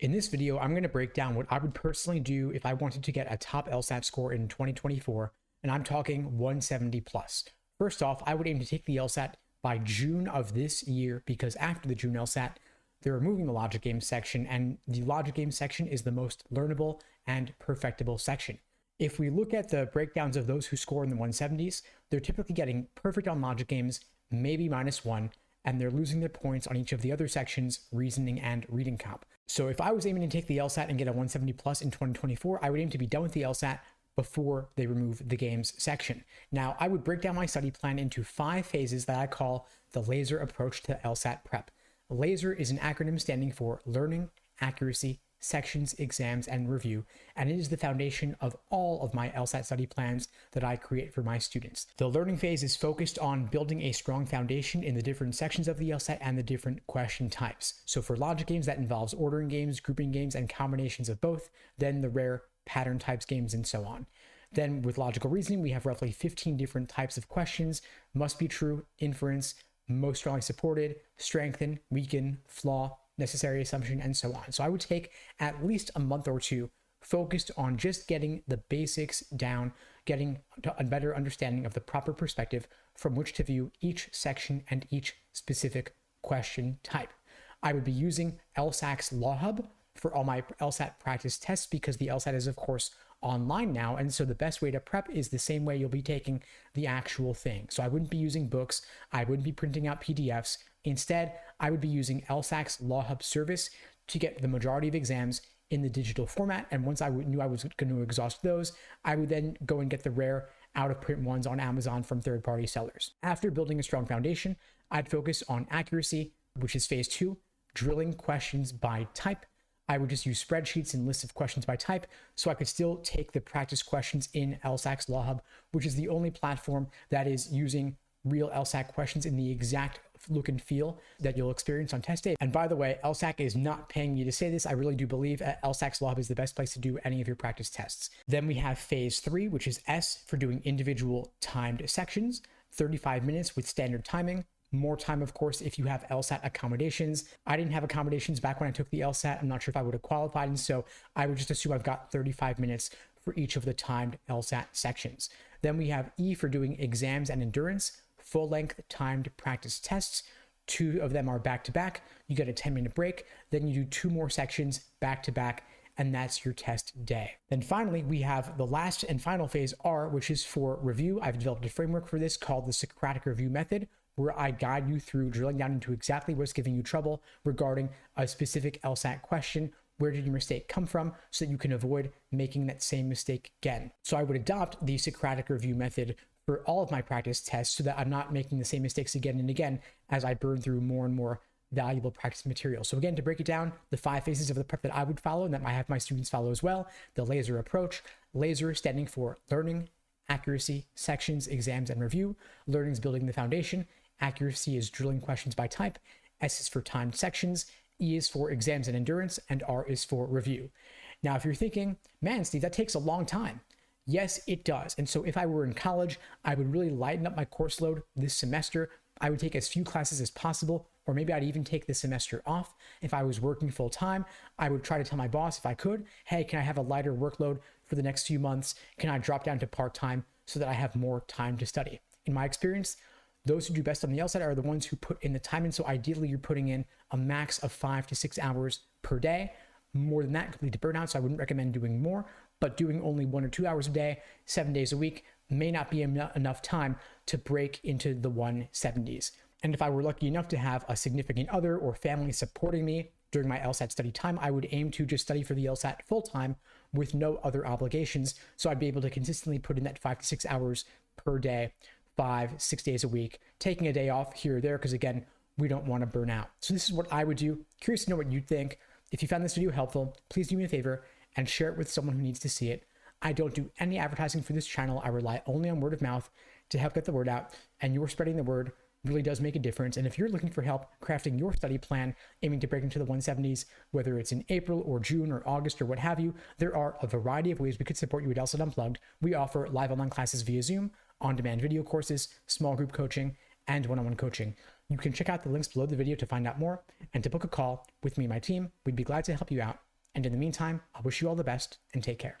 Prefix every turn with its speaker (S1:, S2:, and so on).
S1: In this video, I'm going to break down what I would personally do if I wanted to get a top LSAT score in 2024, and I'm talking 170 plus. First off, I would aim to take the LSAT by June of this year, because after the June LSAT, they're removing the logic game section, and the logic game section is the most learnable and perfectible section. If we look at the breakdowns of those who score in the 170s, they're typically getting perfect on logic games, maybe -1, and they're losing their points on each of the other sections, reasoning and reading comp. So if I was aiming to take the LSAT and get a 170 plus in 2024, I would aim to be done with the LSAT before they remove the games section. Now, I would break down my study plan into 5 phases that I call the LASER approach to LSAT prep. LASER is an acronym standing for Learning, Accuracy, Sections, Exams, and Review, and it is the foundation of all of my LSAT study plans that I create for my students. The learning phase is focused on building a strong foundation in the different sections of the LSAT and the different question types. So for logic games, that involves ordering games, grouping games, and combinations of both, then the rare pattern types games, and so on. Then with logical reasoning, we have roughly 15 different types of questions: must be true, inference, most strongly supported, strengthen, weaken, flaw, necessary assumption, and so on. So I would take at least a month or two focused on just getting the basics down, getting a better understanding of the proper perspective from which to view each section and each specific question type. I would be using LSAC's Law Hub for all my LSAT practice tests, because the LSAT is, of course, online now, and so the best way to prep is the same way you'll be taking the actual thing. So I wouldn't be using books, I wouldn't be printing out PDFs. Instead, I would be using LSAC's Law Hub service to get the majority of exams in the digital format, and once I knew I was going to exhaust those, I would then go and get the rare out-of-print ones on Amazon from third-party sellers. After building a strong foundation, I'd focus on accuracy, which is phase 2, drilling questions by type. I would just use spreadsheets and lists of questions by type, so I could still take the practice questions in LSAC's Law Hub, which is the only platform that is using real LSAC questions in the exact look and feel that you'll experience on test day. And by the way, LSAC is not paying me to say this. I really do believe LSAC's Law Hub is the best place to do any of your practice tests. Then we have phase 3, which is S for doing individual timed sections, 35 minutes with standard timing. More time, of course, if you have LSAT accommodations. I didn't have accommodations back when I took the LSAT. I'm not sure if I would have qualified, and so I would just assume I've got 35 minutes for each of the timed LSAT sections. Then we have E for doing exams and endurance, full-length timed practice tests. 2 of them are back-to-back. You get a 10-minute break. Then you do 2 more sections back-to-back, and that's your test day. Then finally, we have the last and final phase, R, which is for review. I've developed a framework for this called the Socratic Review Method, where I guide you through drilling down into exactly what's giving you trouble regarding a specific LSAT question. Where did your mistake come from, so that you can avoid making that same mistake again. So I would adopt the Socratic Review Method for all of my practice tests, so that I'm not making the same mistakes again and again as I burn through more and more valuable practice material. So again, to break it down, the 5 phases of the prep that I would follow and that I have my students follow as well: the LASER approach. LASER standing for learning, accuracy, sections, exams, and review. Learning is building the foundation. Accuracy is drilling questions by type. S is for timed sections. E is for exams and endurance, and R is for review. Now, if you're thinking, man, Steve, that takes a long time. Yes, it does. And so if I were in college, I would really lighten up my course load this semester. I would take as few classes as possible, or maybe I'd even take the semester off. If I was working full time, I would try to tell my boss, if I could, hey, can I have a lighter workload for the next few months? Can I drop down to part-time so that I have more time to study? In my experience, those who do best on the LSAT are the ones who put in the time in. So ideally, you're putting in a max of 5 to 6 hours per day. More than that could lead to burnout, so I wouldn't recommend doing more. But doing only 1 or 2 hours a day, 7 days a week, may not be enough time to break into the 170s. And if I were lucky enough to have a significant other or family supporting me during my LSAT study time, I would aim to just study for the LSAT full-time with no other obligations. So I'd be able to consistently put in that 5 to 6 hours per day, 5, 6 days a week, taking a day off here or there, because again, we don't want to burn out. So this is what I would do. Curious to know what you'd think. If you found this video helpful, please do me a favor and share it with someone who needs to see it. I don't do any advertising for this channel. I rely only on word of mouth to help get the word out, and your spreading the word really does make a difference. And if you're looking for help crafting your study plan, aiming to break into the 170s, whether it's in April or June or August or what have you, there are a variety of ways we could support you at LSAT Unplugged. We offer live online classes via Zoom, on-demand video courses, small group coaching, and one-on-one coaching. You can check out the links below the video to find out more and to book a call with me and my team. We'd be glad to help you out. And in the meantime, I wish you all the best and take care.